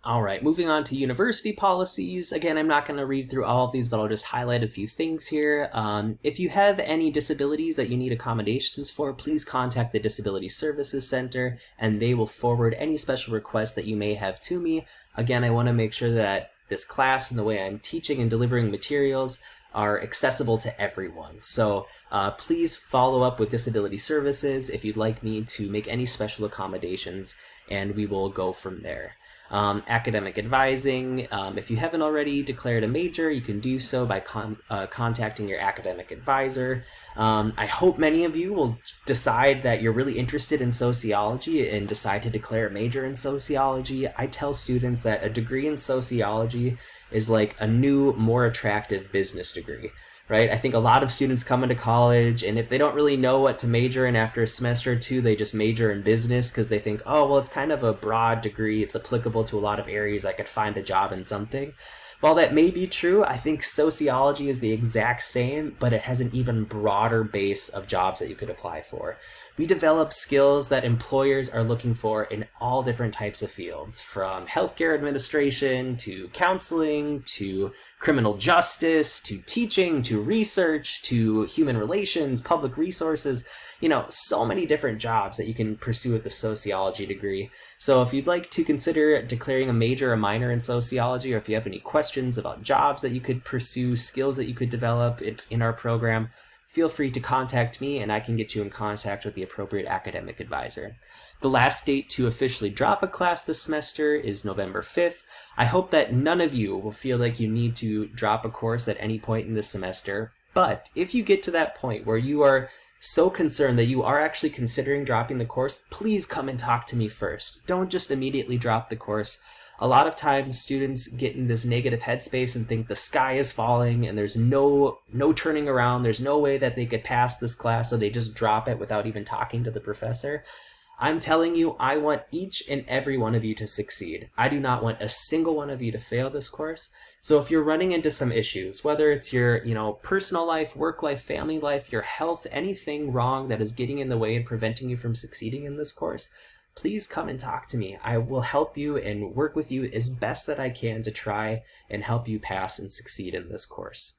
All right, moving on to university policies. Again, I'm not going to read through all of these, but I'll just highlight a few things here. If you have any disabilities that you need accommodations for, please contact the Disability Services Center, and they will forward any special requests that you may have to me. Again, I want to make sure that this class and the way I'm teaching and delivering materials are accessible to everyone. So please follow up with Disability Services if you'd like me to make any special accommodations, and we will go from there. Academic advising, if you haven't already declared a major, you can do so by contacting your academic advisor. I hope many of you will decide that you're really interested in sociology and decide to declare a major in sociology. I tell students that a degree in sociology is like a new, more attractive business degree. Right? I think a lot of students come into college, and if they don't really know what to major in after a semester or two, they just major in business because they think, oh, well, it's kind of a broad degree. It's applicable to a lot of areas. I could find a job in something. While that may be true, I think sociology is the exact same, but it has an even broader base of jobs that you could apply for. We develop skills that employers are looking for in all different types of fields, from healthcare administration to counseling to criminal justice to teaching to research to human relations, public resources, so many different jobs that you can pursue with the sociology degree. So if you'd like to consider declaring a major or minor in sociology, or if you have any questions about jobs that you could pursue, skills that you could develop in our program, feel free to contact me and I can get you in contact with the appropriate academic advisor. The last date to officially drop a class this semester is November 5th. I hope that none of you will feel like you need to drop a course at any point in this semester, but if you get to that point where you are so concerned that you are actually considering dropping the course, please come and talk to me first. Don't just immediately drop the course. A lot of times students get in this negative headspace and think the sky is falling and there's no turning around, there's no way that they could pass this class, so they just drop it without even talking to the professor. I'm telling you, I want each and every one of you to succeed. I do not want a single one of you to fail this course. So if you're running into some issues, whether it's your, personal life, work life, family life, your health, anything wrong that is getting in the way and preventing you from succeeding in this course, please come and talk to me. I will help you and work with you as best that I can to try and help you pass and succeed in this course.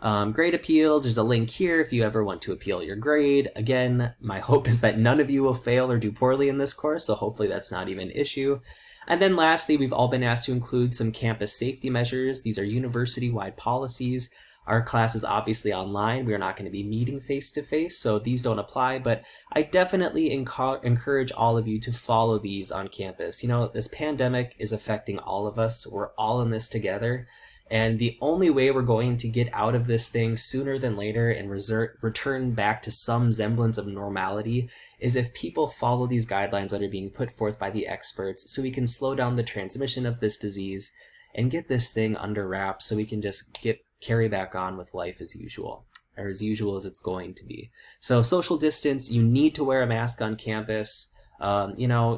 Grade appeals, there's a link here if you ever want to appeal your grade. Again, my hope is that none of you will fail or do poorly in this course, so hopefully that's not even an issue. And then lastly, we've all been asked to include some campus safety measures. These are university-wide policies. Our class is obviously online. We are not going to be meeting face-to-face, so these don't apply, but I definitely encourage all of you to follow these on campus. This pandemic is affecting all of us. We're all in this together. And the only way we're going to get out of this thing sooner than later and return back to some semblance of normality is if people follow these guidelines that are being put forth by the experts, so we can slow down the transmission of this disease and get this thing under wraps so we can just carry back on with life as usual, or as usual as it's going to be. So social distance, you need to wear a mask on campus,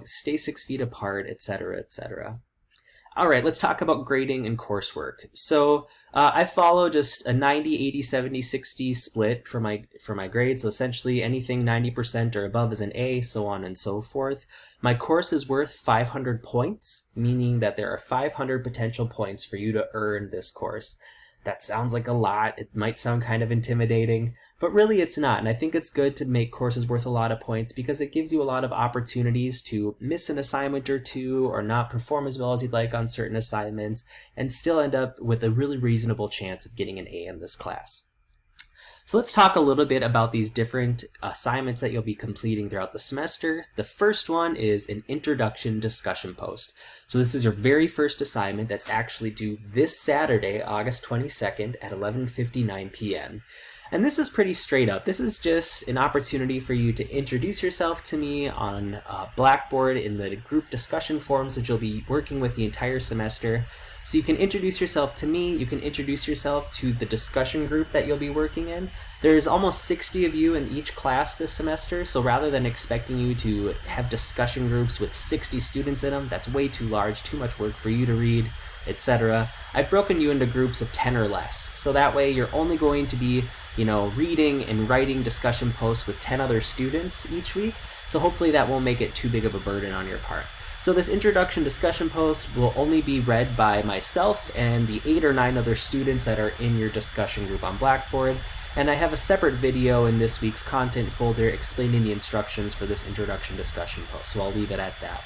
stay 6 feet apart, etc., etc. All right, let's talk about grading and coursework. So I follow just a 90, 80, 70, 60 split for my grade. So essentially anything 90% or above is an A, so on and so forth. My course is worth 500 points, meaning that there are 500 potential points for you to earn this course. That sounds like a lot. It might sound kind of intimidating, but really it's not. And I think it's good to make courses worth a lot of points because it gives you a lot of opportunities to miss an assignment or two or not perform as well as you'd like on certain assignments and still end up with a really reasonable chance of getting an A in this class. So let's talk a little bit about these different assignments that you'll be completing throughout the semester. The first one is an introduction discussion post. So this is your very first assignment that's actually due this Saturday, August 22nd at 11:59 p.m. And this is pretty straight up. This is just an opportunity for you to introduce yourself to me on Blackboard in the group discussion forums, which you'll be working with the entire semester. So you can introduce yourself to me, you can introduce yourself to the discussion group that you'll be working in. There's almost 60 of you in each class this semester, so rather than expecting you to have discussion groups with 60 students in them, that's way too large, too much work for you to read, etc. I've broken you into groups of 10 or less, so that way you're only going to be reading and writing discussion posts with 10 other students each week. So hopefully that won't make it too big of a burden on your part. So this introduction discussion post will only be read by myself and the 8 or 9 other students that are in your discussion group on Blackboard. And I have a separate video in this week's content folder explaining the instructions for this introduction discussion post. So I'll leave it at that.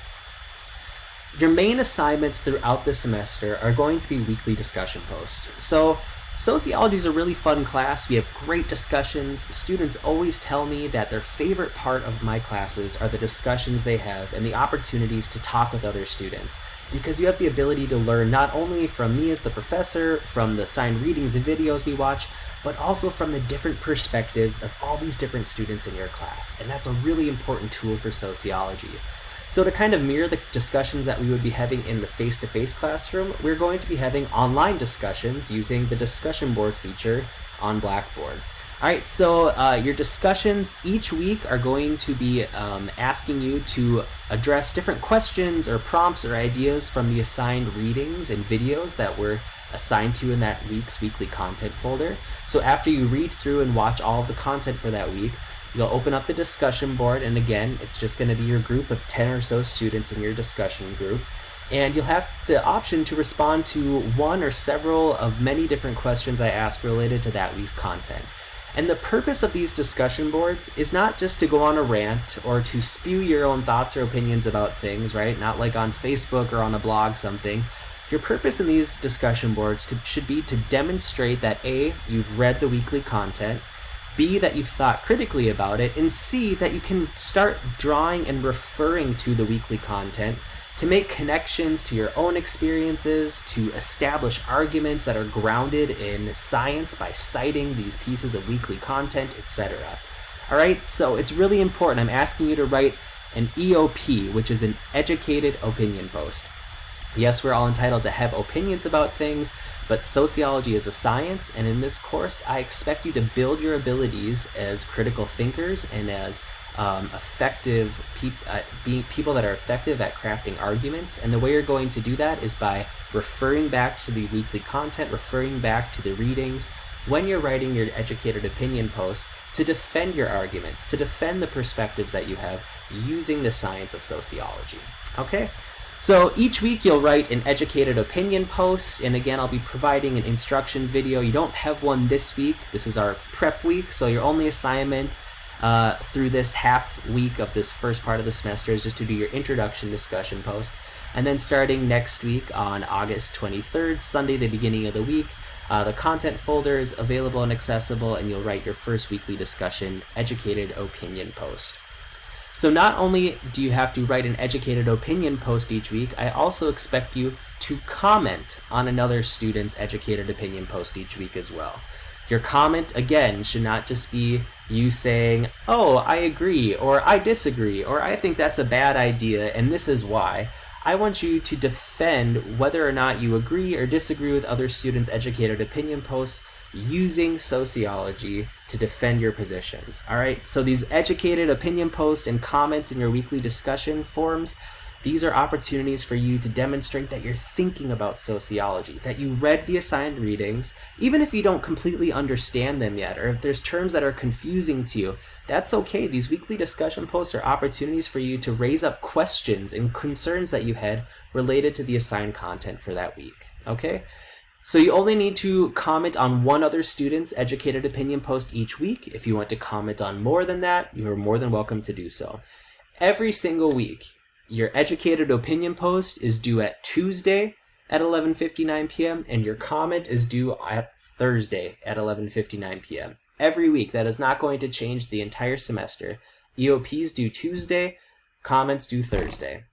Your main assignments throughout the semester are going to be weekly discussion posts. So sociology is a really fun class. We have great discussions. Students always tell me that their favorite part of my classes are the discussions they have and the opportunities to talk with other students, because you have the ability to learn not only from me as the professor, from the assigned readings and videos we watch, but also from the different perspectives of all these different students in your class. And that's a really important tool for sociology. So to kind of mirror the discussions that we would be having in the face-to-face classroom, we're going to be having online discussions using the discussion board feature on Blackboard. All right, so your discussions each week are going to be asking you to address different questions or prompts or ideas from the assigned readings and videos that were assigned to you in that week's weekly content folder. So after you read through and watch all of the content for that week, you'll open up the discussion board, and again, it's just going to be your group of 10 or so students in your discussion group. And you'll have the option to respond to one or several of many different questions I ask related to that week's content. And the purpose of these discussion boards is not just to go on a rant or to spew your own thoughts or opinions about things, right? Not like on Facebook or on a blog something. Your purpose in these discussion boards should be to demonstrate that A, you've read the weekly content, B, that you've thought critically about it, and C, that you can start drawing and referring to the weekly content to make connections to your own experiences, to establish arguments that are grounded in science by citing these pieces of weekly content, etc. All right, so it's really important. I'm asking you to write an EOP, which is an educated opinion post. Yes, we're all entitled to have opinions about things, but sociology is a science, and in this course, I expect you to build your abilities as critical thinkers and as effective people that are effective at crafting arguments. And the way you're going to do that is by referring back to the weekly content, referring back to the readings when you're writing your educated opinion post to defend your arguments, to defend the perspectives that you have using the science of sociology. Okay? So each week you'll write an educated opinion post, and again I'll be providing an instruction video. You don't have one this week. This is our prep week, so your only assignment through this half week of this first part of the semester is just to do your introduction discussion post. And then starting next week on August 23rd, Sunday, the beginning of the week, the content folder is available and accessible, and you'll write your first weekly discussion educated opinion post. So not only do you have to write an educated opinion post each week, I also expect you to comment on another student's educated opinion post each week as well. Your comment, again, should not just be you saying, oh, I agree, or I disagree, or I think that's a bad idea, and this is why. I want you to defend whether or not you agree or disagree with other students' educated opinion posts using sociology to defend your positions. All right, so these educated opinion posts and comments in your weekly discussion forums, these are opportunities for you to demonstrate that you're thinking about sociology, that you read the assigned readings, even if you don't completely understand them yet, or if there's terms that are confusing to you, that's okay. These weekly discussion posts are opportunities for you to raise up questions and concerns that you had related to the assigned content for that week, okay? So you only need to comment on one other student's educated opinion post each week. If you want to comment on more than that, you are more than welcome to do so. Every single week, your educated opinion post is due at Tuesday at 11:59 p.m. and your comment is due at Thursday at 11:59 p.m. Every week. That is not going to change the entire semester. EOPs due Tuesday, comments due Thursday.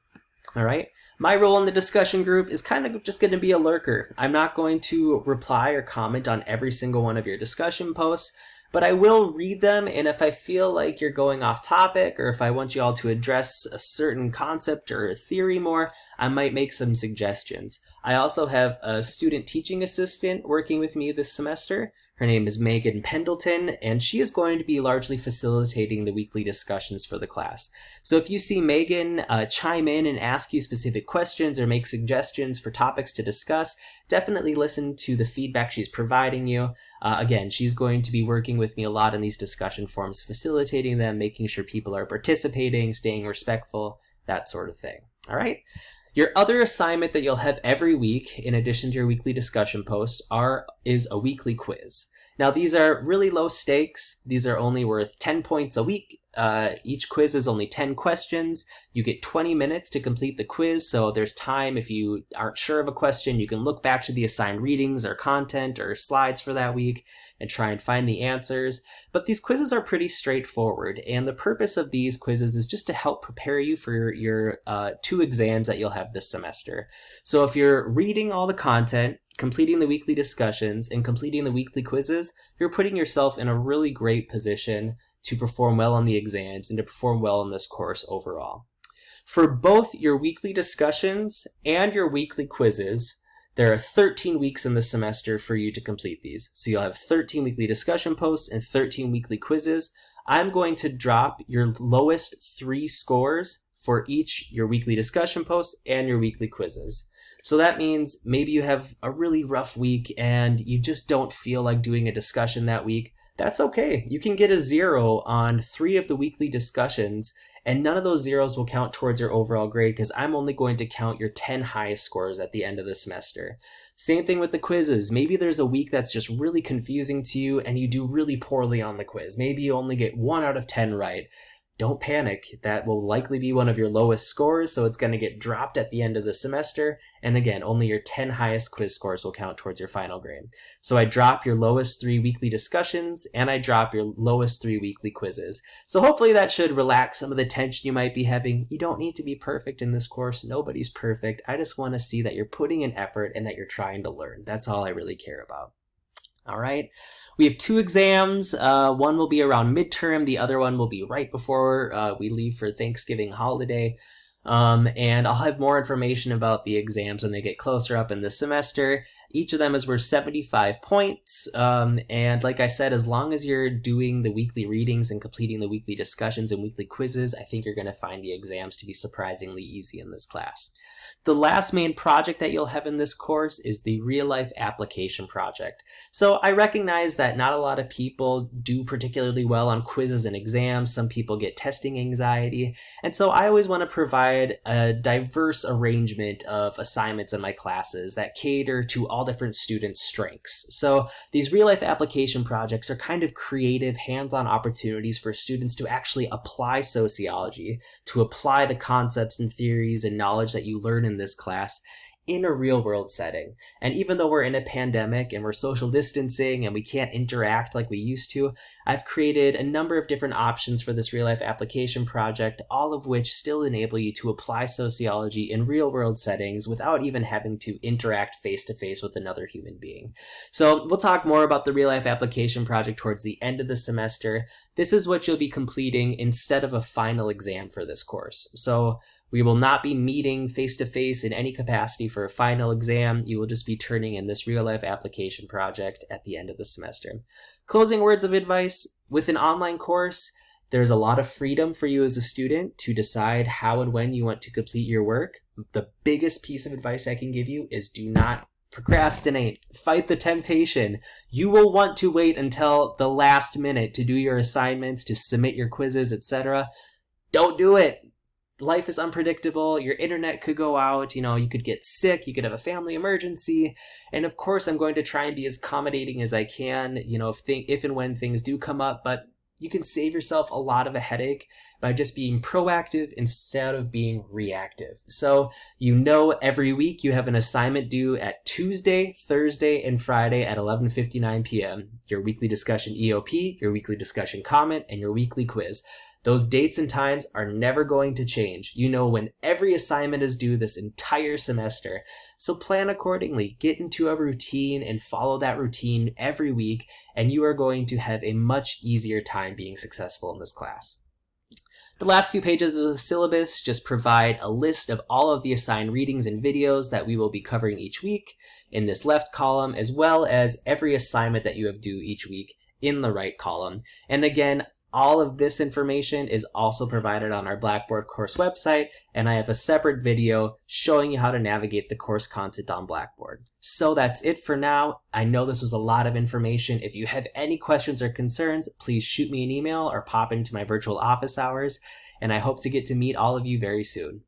All right. My role in the discussion group is kind of just going to be a lurker. I'm not going to reply or comment on every single one of your discussion posts, but I will read them, and if I feel like you're going off topic, or if I want you all to address a certain concept or a theory more, I might make some suggestions. I also have a student teaching assistant working with me this semester. Her Her name is Megan Pendleton, and she is going to be largely facilitating the weekly discussions for the class. So if you see Megan chime in and ask you specific questions or make suggestions for topics to discuss, definitely listen to the feedback she's providing you. Again, she's going to be working with me a lot in these discussion forums, facilitating them, making sure people are participating, staying respectful, that sort of thing. All right? Your other assignment that you'll have every week, in addition to your weekly discussion post, is a weekly quiz. Now, these are really low stakes. These are only worth 10 points a week. Each quiz is only 10 questions. You get 20 minutes to complete the quiz, so there's time. If you aren't sure of a question, you can look back to the assigned readings or content or slides for that week and try and find the answers. But these quizzes are pretty straightforward, and the purpose of these quizzes is just to help prepare you for your 2 exams that you'll have this semester. So if you're reading all the content, completing the weekly discussions, and completing the weekly quizzes, you're putting yourself in a really great position to perform well on the exams and to perform well in this course overall. For both your weekly discussions and your weekly quizzes, there are 13 weeks in the semester for you to complete these. So you'll have 13 weekly discussion posts and 13 weekly quizzes. I'm going to drop your lowest 3 scores for each your weekly discussion post and your weekly quizzes. So that means maybe you have a really rough week and you just don't feel like doing a discussion that week. That's okay. You can get a 0 on 3 of the weekly discussions, and none of those zeros will count towards your overall grade because I'm only going to count your 10 highest scores at the end of the semester. Same thing with the quizzes. Maybe there's a week that's just really confusing to you and you do really poorly on the quiz. Maybe you only get 1 out of 10 right. Don't panic. That will likely be one of your lowest scores, so it's going to get dropped at the end of the semester. And again, only your 10 highest quiz scores will count towards your final grade. So I drop your lowest 3 weekly discussions, and I drop your lowest 3 weekly quizzes. So hopefully that should relax some of the tension you might be having. You don't need to be perfect in this course. Nobody's perfect. I just want to see that you're putting in effort and that you're trying to learn. That's all I really care about. All right. We have 2 exams. One will be around midterm. The other one will be right before we leave for Thanksgiving holiday. And I'll have more information about the exams when they get closer up in the semester. Each of them is worth 75 points. And like I said, as long as you're doing the weekly readings and completing the weekly discussions and weekly quizzes, I think you're going to find the exams to be surprisingly easy in this class. The last main project that you'll have in this course is the real-life application project. So I recognize that not a lot of people do particularly well on quizzes and exams. Some people get testing anxiety. And so I always want to provide a diverse arrangement of assignments in my classes that cater to all different students' strengths. So these real-life application projects are kind of creative, hands-on opportunities for students to actually apply sociology, to apply the concepts and theories and knowledge that you learn in this class in a real world setting. And even though we're in a pandemic and we're social distancing and we can't interact like we used to, I've created a number of different options for this real life application project, all of which still enable you to apply sociology in real world settings without even having to interact face to face with another human being. So we'll talk more about the real life application project towards the end of the semester. This is what you'll be completing instead of a final exam for this course. So we will not be meeting face-to-face in any capacity for a final exam. You will just be turning in this real-life application project at the end of the semester. Closing words of advice: with an online course, there's a lot of freedom for you as a student to decide how and when you want to complete your work. The biggest piece of advice I can give you is do not procrastinate. Fight the temptation. You will want to wait until the last minute to do your assignments, to submit your quizzes, etc. Don't do it. Life is unpredictable. Your internet could go out, you could get sick, you could have a family emergency. And of course, I'm going to try and be as accommodating as I can, if and when things do come up, but you can save yourself a lot of a headache by just being proactive instead of being reactive. So, every week you have an assignment due at Tuesday, Thursday, and Friday at 11:59 p.m. Your weekly discussion EOP, your weekly discussion comment, and your weekly quiz. Those dates and times are never going to change. You know when every assignment is due this entire semester. So plan accordingly. Get into a routine and follow that routine every week, and you are going to have a much easier time being successful in this class. The last few pages of the syllabus just provide a list of all of the assigned readings and videos that we will be covering each week in this left column, as well as every assignment that you have due each week in the right column. And again, all of this information is also provided on our Blackboard course website, and I have a separate video showing you how to navigate the course content on Blackboard. So that's it for now. I know this was a lot of information. If you have any questions or concerns, please shoot me an email or pop into my virtual office hours, and I hope to get to meet all of you very soon.